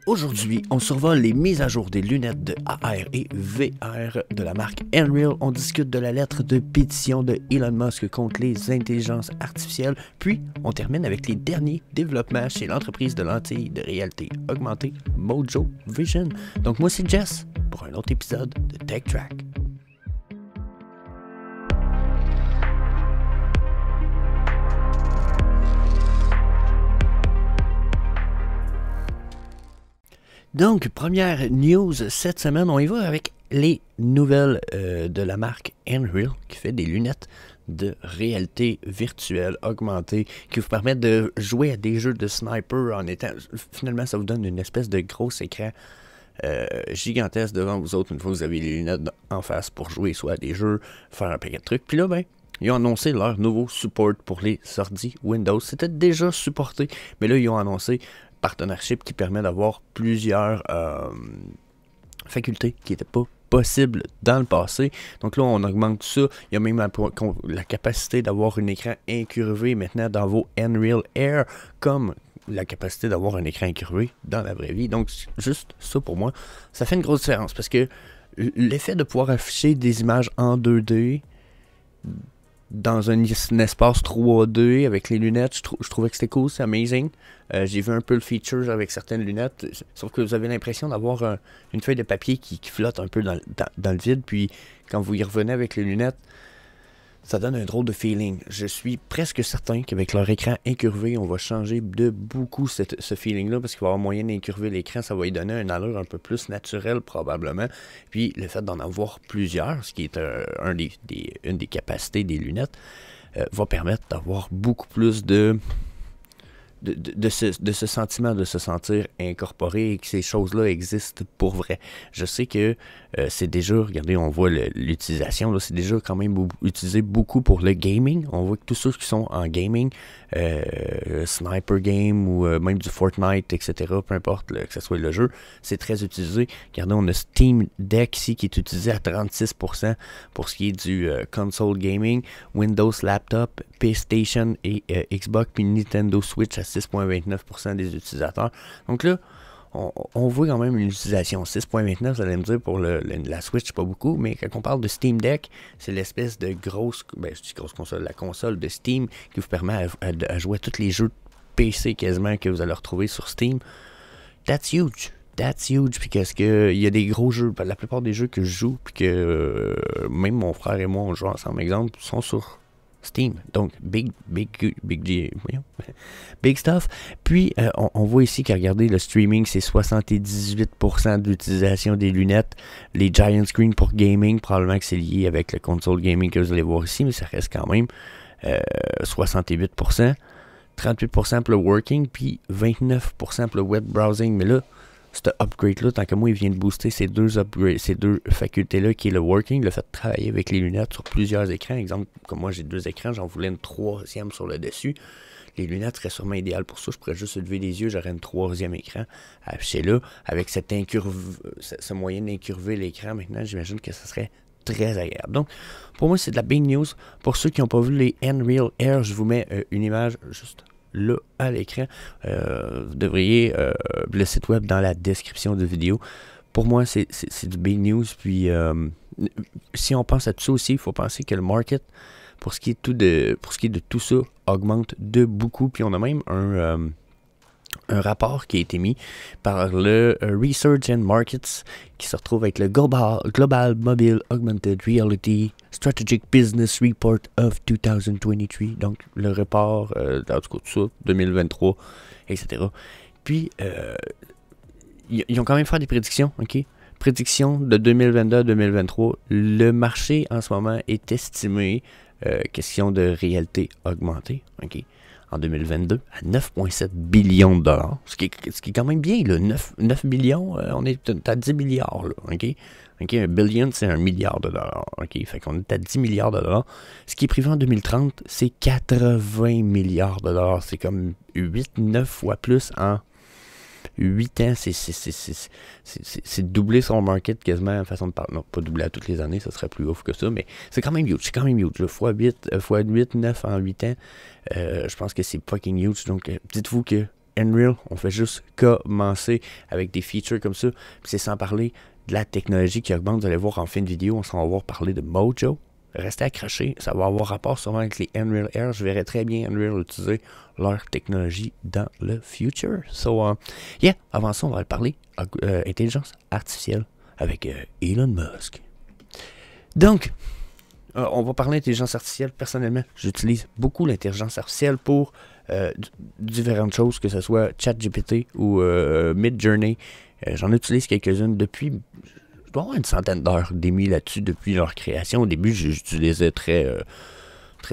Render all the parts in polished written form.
Aujourd'hui, on survole les mises à jour des lunettes de AR et VR de la marque Nreal. On discute de la lettre de pétition de Elon Musk contre les intelligences artificielles. Puis, on termine avec les derniers développements chez l'entreprise de lentilles de réalité augmentée Mojo Vision. Donc moi, c'est Jess pour un autre épisode de Tech Track. Donc, première news cette semaine, on y va avec les nouvelles de la marque Nreal qui fait des lunettes de réalité virtuelle augmentée qui vous permettent de jouer à des jeux de sniper en étant... Finalement, ça vous donne une espèce de gros écran gigantesque devant vous autres une fois que vous avez les lunettes en face pour jouer soit à des jeux, faire un paquet de trucs. Puis là, ben, ils ont annoncé leur nouveau support pour les ordi Windows. C'était déjà supporté, mais là, ils ont annoncé partenariat qui permet d'avoir plusieurs facultés qui n'étaient pas possibles dans le passé. Donc là, on augmente ça. Il y a même la capacité d'avoir un écran incurvé maintenant dans vos Nreal Air, comme la capacité d'avoir un écran incurvé dans la vraie vie. Donc, juste ça pour moi, ça fait une grosse différence parce que l'effet de pouvoir afficher des images en 2D dans un espace 3D avec les lunettes, je trouvais que c'était cool, c'est amazing. J'ai vu un peu le feature avec certaines lunettes, sauf que vous avez l'impression d'avoir une feuille de papier qui flotte un peu dans le vide, puis quand vous y revenez avec les lunettes, ça donne un drôle de feeling. Je suis presque certain qu'avec leur écran incurvé, on va changer de beaucoup ce feeling-là, parce qu'il va y avoir moyen d'incurver l'écran, ça va y donner une allure un peu plus naturelle probablement. Puis le fait d'en avoir plusieurs, ce qui est une des capacités des lunettes, va permettre d'avoir beaucoup plus de ce sentiment de se sentir incorporé et que ces choses-là existent pour vrai. Je sais que c'est déjà, regardez, on voit l'utilisation, c'est déjà quand même utilisé beaucoup pour le gaming. On voit que tous ceux qui sont en gaming, Sniper Game ou même du Fortnite, etc., peu importe que ce soit le jeu, c'est très utilisé. Regardez, on a Steam Deck ici qui est utilisé à 36% pour ce qui est du console gaming, Windows Laptop, PlayStation et Xbox, puis Nintendo Switch à 6,29% des utilisateurs. Donc là, on voit quand même une utilisation. 6,29, vous allez me dire, pour la Switch, pas beaucoup, mais quand on parle de Steam Deck, c'est l'espèce de grosse console, la console de Steam qui vous permet à jouer à tous les jeux PC quasiment que vous allez retrouver sur Steam. That's huge. That's huge, puis qu'est-ce que il y a des gros jeux, la plupart des jeux que je joue, puis que même mon frère et moi, on joue ensemble, exemple, sont sur Steam, donc big stuff. Puis on voit ici que regardez, le streaming c'est 78% de l'utilisation des lunettes, les giant screen pour gaming, probablement que c'est lié avec le console gaming que vous allez voir ici, mais ça reste quand même 68%, 38% pour le working, puis 29% pour le web browsing. Mais là, ce upgrade-là, tant que moi, il vient de booster ces deux facultés-là, qui est le working, le fait de travailler avec les lunettes sur plusieurs écrans. Exemple, comme moi, j'ai 2 écrans, j'en voulais une 3e sur le dessus. Les lunettes seraient sûrement idéales pour ça. Je pourrais juste lever les yeux, j'aurais une 3e écran à afficher là. Avec ce moyen d'incurver l'écran, maintenant, j'imagine que ça serait très agréable. Donc, pour moi, c'est de la big news. Pour ceux qui n'ont pas vu les Nreal Air, je vous mets une image juste là à l'écran. Vous devriez le site web dans la description de vidéo. Pour moi, c'est du big news. Puis si on pense à tout ça aussi, il faut penser que le market, pour ce qui est de tout ça, augmente de beaucoup. Puis on a même un rapport qui a été mis par le Research and Markets qui se retrouve avec le Global Mobile Augmented Reality Strategic Business Report of 2023. Donc, le rapport, en tout cas, tout ça, 2023, etc. Puis, ils ont quand même fait des prédictions, OK? Prédictions de 2022 à 2023. Le marché, en ce moment, est estimé, question de réalité augmentée, OK? En 2022, à 9,7 billions de dollars. Ce qui est quand même bien, là. 9 billions, on est à 10 milliards, là, OK? Un billion, c'est 1 milliard de dollars, OK? Fait qu'on est à 10 milliards de dollars. Ce qui est prévu en 2030, c'est 80 milliards de dollars. C'est comme 8-9 fois plus en 8 ans. C'est doubler son market quasiment en façon de parler. Non, pas doubler à toutes les années, ça serait plus ouf que ça, mais c'est quand même huge. C'est quand même huge. Fois 8, 9 en 8 ans, je pense que c'est fucking huge. Donc, dites-vous que Unreal, on fait juste commencer avec des features comme ça. Puis c'est sans parler de la technologie qui augmente. Vous allez voir en fin de vidéo, on s'en va voir parler de Mojo. Restez accrochés, ça va avoir rapport sûrement avec les Unreal Air. Je verrai très bien Unreal utiliser leur technologie dans le future. So, yeah, avant ça, on va parler intelligence artificielle avec Elon Musk. Donc, on va parler d'intelligence artificielle. Personnellement, j'utilise beaucoup l'intelligence artificielle pour différentes choses, que ce soit ChatGPT ou Midjourney. J'en utilise quelques-unes depuis... Je dois avoir une centaine d'heures d'émis là-dessus depuis leur création. Au début, j'utilisais très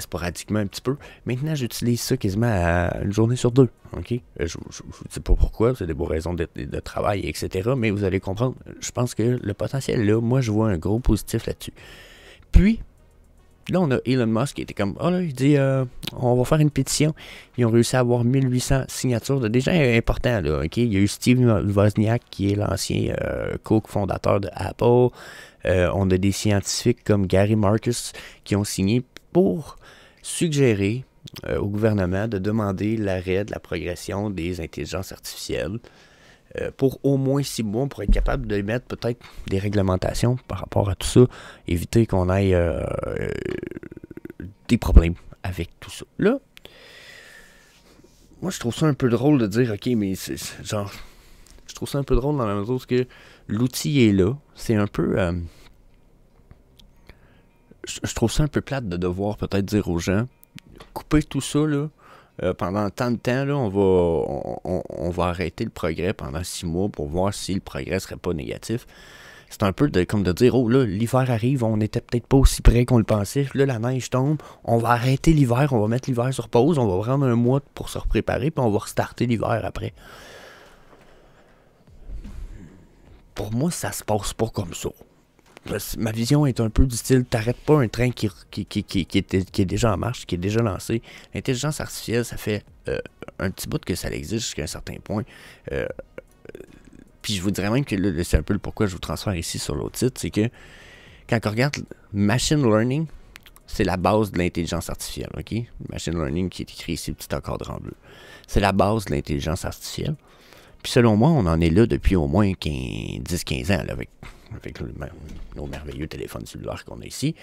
sporadiquement un petit peu. Maintenant, j'utilise ça quasiment à une journée sur deux. Okay? Je ne sais pas pourquoi, c'est des bonnes raisons de travail, etc. Mais vous allez comprendre, je pense que le potentiel est là. Moi, je vois un gros positif là-dessus. Puis, là, on a Elon Musk qui était comme, oh là, il dit, on va faire une pétition. Ils ont réussi à avoir 1800 signatures de déjà important, là, ok? Il y a eu Steve Wozniak, qui est l'ancien co-fondateur de Apple. On a des scientifiques comme Gary Marcus qui ont signé pour suggérer au gouvernement de demander l'arrêt de la progression des intelligences artificielles pour au moins 6 mois pour être capable de mettre peut-être des réglementations par rapport à tout ça, éviter qu'on aille des problèmes avec tout ça. Là, moi je trouve ça un peu drôle de dire, ok, mais c'est genre, je trouve ça un peu drôle dans la mesure où que l'outil est là, c'est un peu... je trouve ça un peu plate de devoir peut-être dire aux gens, couper tout ça, là, pendant tant de temps, là, on va arrêter le progrès pendant 6 mois pour voir si le progrès serait pas négatif. C'est un peu comme de dire, oh là, l'hiver arrive, on n'était peut-être pas aussi près qu'on le pensait. Là, la neige tombe, on va arrêter l'hiver, on va mettre l'hiver sur pause, on va prendre un mois pour se préparer, puis on va restarter l'hiver après. Pour moi, ça se passe pas comme ça. Ma vision est un peu du style, t'arrêtes pas un train qui est déjà en marche, qui est déjà lancé. L'intelligence artificielle, ça fait un petit bout que ça existe jusqu'à un certain point. Puis je vous dirais même que là, c'est un peu le pourquoi je vous transfère ici sur l'autre site, c'est que quand on regarde machine learning, c'est la base de l'intelligence artificielle, ok? Machine learning qui est écrit ici, petit encadré en bleu. C'est la base de l'intelligence artificielle. Puis selon moi, on en est là depuis au moins 10-15 ans, là, avec nos merveilleux téléphones cellulaires qu'on a ici.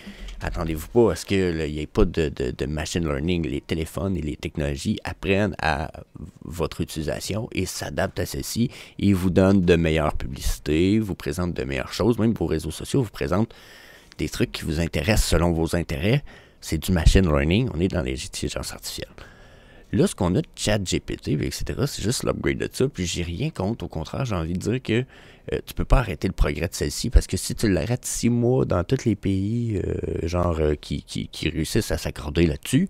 Attendez-vous pas à ce qu'il n'y ait pas de machine learning. Les téléphones et les technologies apprennent à votre utilisation et s'adaptent à celle-ci. Ils vous donnent de meilleures publicités, vous présentent de meilleures choses. Même vos réseaux sociaux vous présentent des trucs qui vous intéressent selon vos intérêts. C'est du machine learning. On est dans l'intelligence artificielle. Là, ce qu'on a de ChatGPT, etc., c'est juste l'upgrade de ça, puis j'ai rien contre. Au contraire, j'ai envie de dire que tu peux pas arrêter le progrès de celle-ci, parce que si tu l'arrêtes 6 mois dans tous les pays qui réussissent à s'accorder là-dessus,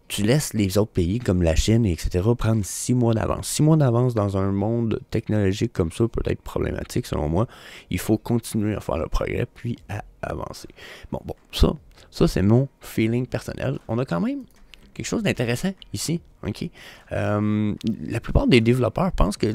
tu laisses les autres pays, comme la Chine, etc., prendre 6 mois d'avance. 6 mois d'avance dans un monde technologique comme ça peut être problématique, selon moi. Il faut continuer à faire le progrès, puis à avancer. Bon, ça c'est mon feeling personnel. On a quand même quelque chose d'intéressant ici, ok? La plupart des développeurs pensent que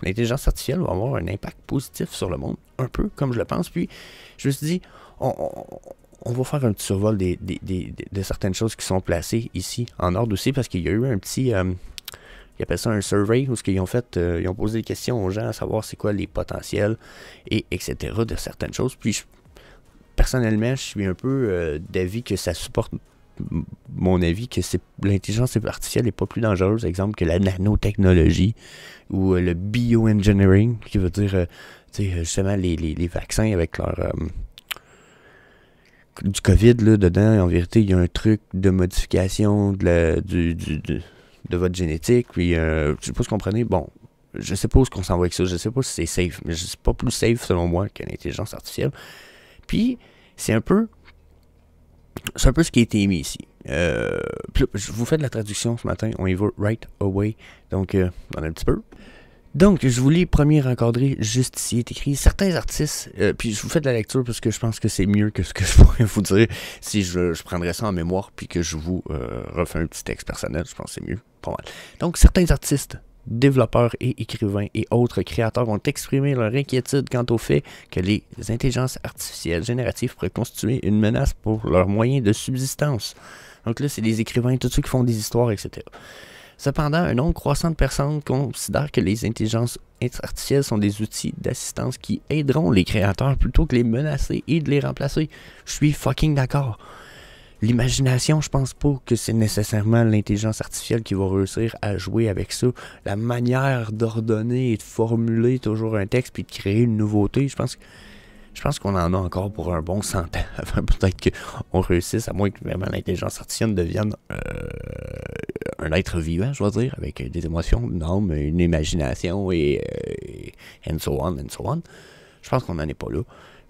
l'intelligence artificielle va avoir un impact positif sur le monde, un peu comme je le pense. Puis, je me suis dit, on va faire un petit survol de certaines choses qui sont placées ici, en ordre aussi, parce qu'il y a eu un petit... ils appellent ça un survey, où ils ont posé des questions aux gens à savoir c'est quoi les potentiels, et etc. de certaines choses. Puis, personnellement, je suis un peu d'avis que ça supporte mon avis que l'intelligence artificielle n'est pas plus dangereuse, exemple, que la nanotechnologie ou le bioengineering, qui veut dire justement les vaccins avec leur du COVID là, dedans. En vérité, il y a un truc de modification de votre génétique. Puis, je sais pas si vous comprenez. Bon, je sais pas où qu'on s'en va avec ça. Je sais pas si c'est safe, mais c'est pas plus safe selon moi que l'intelligence artificielle. Puis, c'est un peu ce qui a été émis ici. Je vous fais de la traduction ce matin. On y va right away. Donc, on a un petit peu. Donc, je vous lis premier encadré juste ici. Il est écrit certains artistes. Puis je vous fais de la lecture parce que je pense que c'est mieux que ce que je pourrais vous dire si je prendrais ça en mémoire puis que je vous refais un petit texte personnel. Je pense que c'est mieux. Pas mal. Donc, certains artistes, développeurs et écrivains et autres créateurs vont exprimer leur inquiétude quant au fait que les intelligences artificielles génératives pourraient constituer une menace pour leurs moyens de subsistance. Donc là, c'est des écrivains, tous ceux qui font des histoires, etc. Cependant, un nombre croissant de personnes considèrent que les intelligences artificielles sont des outils d'assistance qui aideront les créateurs plutôt que les menacer et de les remplacer. Je suis fucking d'accord. L'imagination, je pense pas que c'est nécessairement l'intelligence artificielle qui va réussir à jouer avec ça. La manière d'ordonner et de formuler toujours un texte puis de créer une nouveauté, je pense qu'on en a encore pour un bon 100 ans avant peut-être qu'on réussisse, à moins que vraiment l'intelligence artificielle devienne un être vivant, je vais dire, avec des émotions, une âme, une imagination et and so on, and so on. Je pense qu'on n'en est pas là.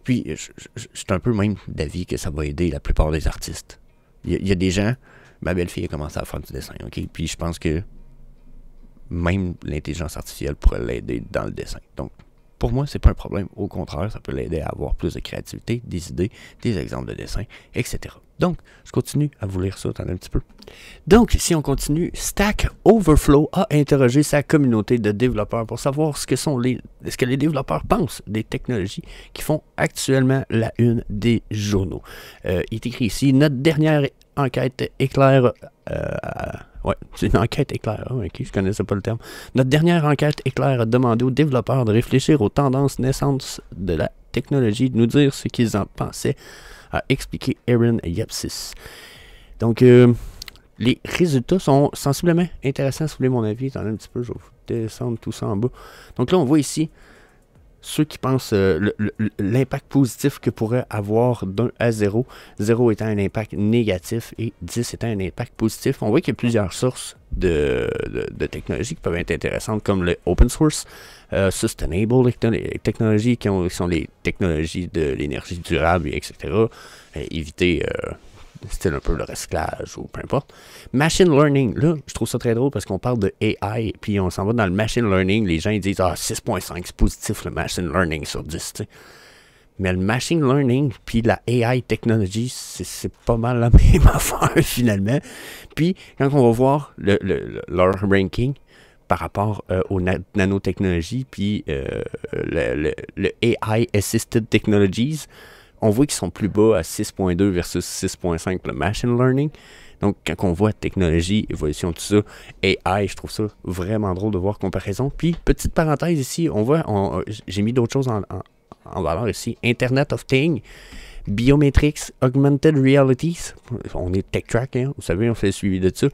Puis, je suis un peu même d'avis que ça va aider la plupart des artistes. Il y a des gens, ma belle-fille a commencé à faire du dessin, ok? Puis je pense que même l'intelligence artificielle pourrait l'aider dans le dessin. Donc, pour moi, c'est pas un problème. Au contraire, ça peut l'aider à avoir plus de créativité, des idées, des exemples de dessin, etc. Donc, je continue à vous lire ça, un petit peu. Donc, si on continue, Stack Overflow a interrogé sa communauté de développeurs pour savoir ce que les développeurs pensent des technologies qui font actuellement la une des journaux. Il est écrit ici, notre dernière enquête éclaire... ouais, c'est une enquête éclair, ok, je connaissais pas le terme. Notre dernière enquête éclair a demandé aux développeurs de réfléchir aux tendances naissantes de la technologie, de nous dire ce qu'ils en pensaient, a expliqué Aaron Yepsis. Donc, les résultats sont sensiblement intéressants, si vous voulez mon avis. Attendez un petit peu, je vais vous descendre tout ça en bas. Donc là, on voit ici ceux qui pensent l'impact positif que pourrait avoir d'1 à 0, 0 étant un impact négatif et 10 étant un impact positif. On voit qu'il y a plusieurs sources de technologies qui peuvent être intéressantes, comme le open source, sustainable technologies qui sont les technologies de l'énergie durable, etc. Éviter style un peu le recyclage ou peu importe. Machine learning, là, je trouve ça très drôle parce qu'on parle de AI, puis on s'en va dans le machine learning, les gens ils disent 6.5, c'est positif le machine learning sur 10, t'sais. Mais le machine learning puis la AI technology, c'est pas mal la même affaire finalement. Puis quand on va voir leur ranking par rapport aux nanotechnologies puis le AI Assisted Technologies, on voit qu'ils sont plus bas à 6.2 versus 6.5 pour le machine learning. Donc, quand on voit technologie, évolution, tout ça, AI, je trouve ça vraiment drôle de voir comparaison. Puis, petite parenthèse ici, on voit, j'ai mis d'autres choses en valeur ici. Internet of Things, Biometrics, Augmented Realities. On est TechTrack, hein, vous savez, on fait le suivi de ça.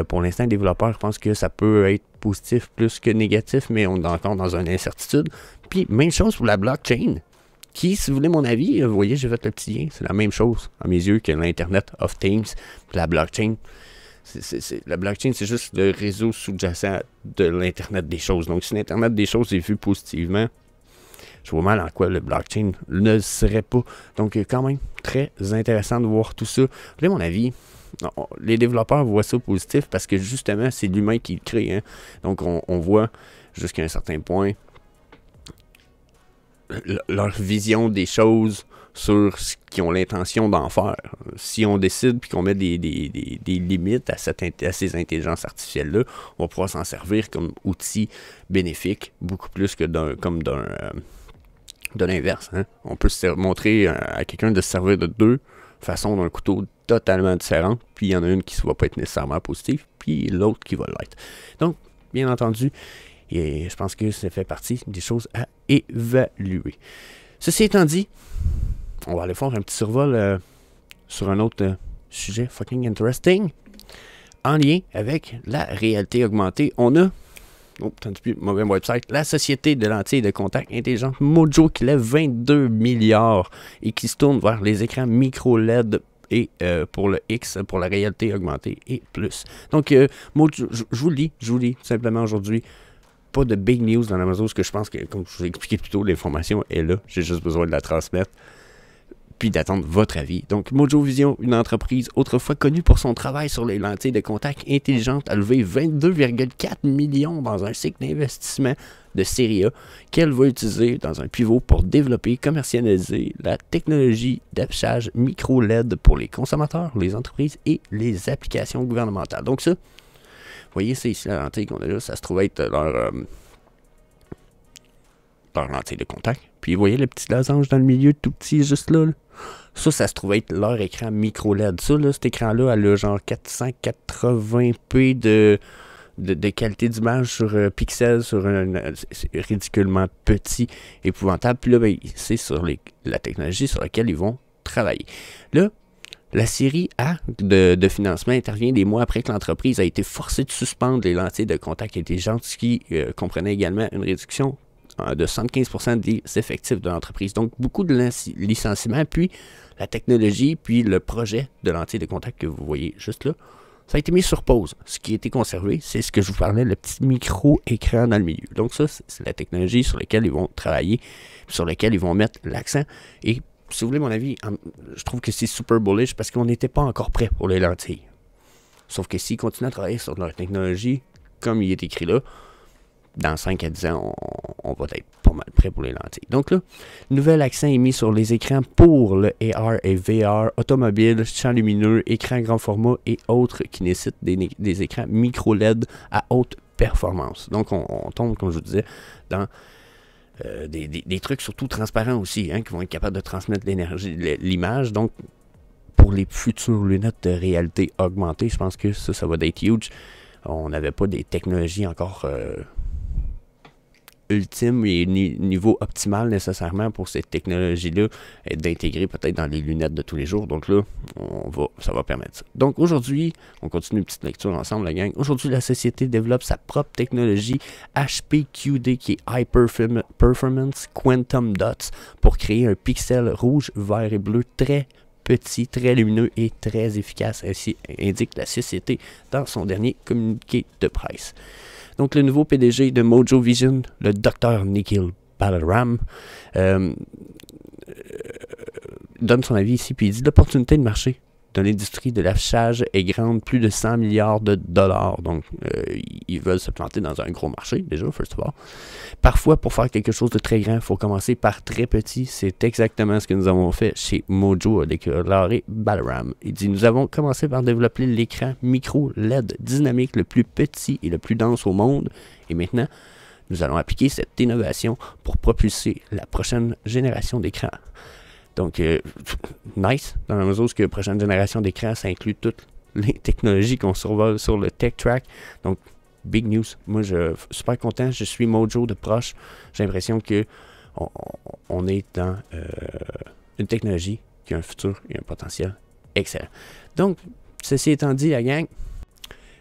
Pour l'instant, les développeurs pensent que ça peut être positif plus que négatif, mais on est encore dans une incertitude. Puis, même chose pour la blockchain. Qui, si vous voulez mon avis, vous voyez, j'ai fait le petit lien, c'est la même chose, à mes yeux, que l'Internet of Things, la blockchain. La blockchain, c'est juste le réseau sous-jacent de l'Internet des choses. Donc, si l'Internet des choses est vu positivement, je vois mal en quoi le blockchain ne le serait pas. Donc, quand même, très intéressant de voir tout ça. Vous voulez mon avis? Les développeurs voient ça positif parce que, justement, c'est l'humain qui le crée. Hein? Donc, on voit, jusqu'à un certain point, leur vision des choses sur ce qu'ils ont l'intention d'en faire. Si on décide puis qu'on met des limites à ces intelligences artificielles-là, on va pouvoir s'en servir comme outil bénéfique, beaucoup plus que de l'inverse. Hein? On peut se montrer à quelqu'un de se servir de deux façons d'un couteau totalement différentes, puis il y en a une qui ne va pas être nécessairement positive, puis l'autre qui va l'être. Donc, bien entendu, et je pense que ça fait partie des choses à évaluer. Ceci étant dit, on va aller faire un petit survol sur un autre sujet fucking interesting. En lien avec la réalité augmentée, on a, mauvais website, la société de lentilles de contact intelligente Mojo qui lève 22 milliards et qui se tourne vers les écrans micro-LED et pour le X, pour la réalité augmentée et plus. Donc, Mojo, je vous le dis tout simplement aujourd'hui. Pas de big news dans Amazon, parce que je pense que, comme je vous ai expliqué plus tôt, l'information est là. J'ai juste besoin de la transmettre, puis d'attendre votre avis. Donc, Mojo Vision, une entreprise autrefois connue pour son travail sur les lentilles de contact intelligentes, a levé 22,4 millions dans un cycle d'investissement de série A qu'elle va utiliser dans un pivot pour développer et commercialiser la technologie d'affichage micro-LED pour les consommateurs, les entreprises et les applications gouvernementales. Donc ça, vous voyez, c'est ici la lentille qu'on a là. Ça se trouve être leur lentille de contact. Puis vous voyez le petit losange dans le milieu, tout petit, juste là. Ça se trouve être leur écran micro-LED. Ça, là, cet écran-là, elle a genre 480p de de qualité d'image sur pixels, c'est ridiculement petit, épouvantable. Puis là, ben, c'est sur la technologie sur laquelle ils vont travailler. Là, la série A de financement intervient des mois après que l'entreprise a été forcée de suspendre les lentilles de contact intelligentes, ce qui comprenait également une réduction de 75% des effectifs de l'entreprise. Donc, beaucoup de licenciements, puis la technologie, puis le projet de lentilles de contact que vous voyez juste là, ça a été mis sur pause. Ce qui a été conservé, c'est ce que je vous parlais, le petit micro-écran dans le milieu. Donc ça, c'est la technologie sur laquelle ils vont travailler, sur laquelle ils vont mettre l'accent. Et si vous voulez mon avis, je trouve que c'est super bullish parce qu'on n'était pas encore prêt pour les lentilles. Sauf que s'ils continuent à travailler sur leur technologie, comme il est écrit là, dans 5 à 10 ans, on va être pas mal prêt pour les lentilles. Donc là, nouvel accent est mis sur les écrans pour le AR et VR, automobile, champ lumineux, écran grand format et autres qui nécessitent des écrans micro LED à haute performance. Donc on tombe, comme je vous disais, dans des trucs surtout transparents aussi, hein, qui vont être capables de transmettre l'énergie, l'image. Donc, pour les futures lunettes de réalité augmentée, je pense que ça va être huge. On n'avait pas des technologies encore ultimes et niveau optimal nécessairement pour cette technologie-là d'intégrer peut-être dans les lunettes de tous les jours. Donc là, ça va permettre ça. Donc aujourd'hui, on continue une petite lecture ensemble, la gang. Aujourd'hui, la société développe sa propre technologie HPQD qui est High Performance Quantum Dots pour créer un pixel rouge, vert et bleu très petit, très lumineux et très efficace, ainsi indique la société dans son dernier communiqué de presse. Donc, le nouveau PDG de Mojo Vision, le Dr. Nikhil Balaram, donne son avis ici, puis il dit l'opportunité de marché de l'industrie de l'affichage est grande, plus de 100 milliards de dollars. Donc, ils veulent se planter dans un gros marché, déjà, first of all. Parfois, pour faire quelque chose de très grand, il faut commencer par très petit. C'est exactement ce que nous avons fait chez Mojo, a déclaré Balaram. Il dit, nous avons commencé par développer l'écran micro LED dynamique le plus petit et le plus dense au monde. Et maintenant, nous allons appliquer cette innovation pour propulser la prochaine génération d'écrans. Donc, nice, dans la mesure où la prochaine génération d'écran, ça inclut toutes les technologies qu'on survole sur le Tech Track. Donc, big news. Moi, je suis super content. Je suis Mojo de proche. J'ai l'impression qu'on est dans une technologie qui a un futur et un potentiel excellent. Donc, ceci étant dit, la gang,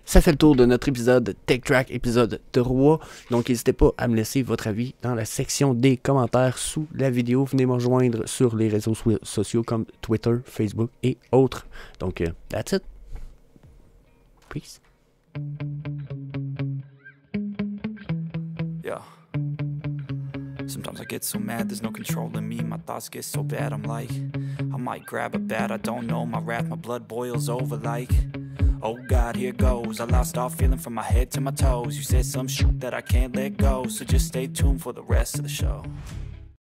ça fait le tour de notre épisode Tech Track, épisode 3. Donc, n'hésitez pas à me laisser votre avis dans la section des commentaires sous la vidéo. Venez me rejoindre sur les réseaux sociaux comme Twitter, Facebook et autres. Donc, that's it. Peace. Yeah. Sometimes I get so mad, there's no control in me. My thoughts get so bad, I'm like, I might grab a bat, I don't know. My wrath, my blood boils over like, oh God, here goes. I lost all feeling from my head to my toes. You said some shit that I can't let go, so just stay tuned for the rest of the show.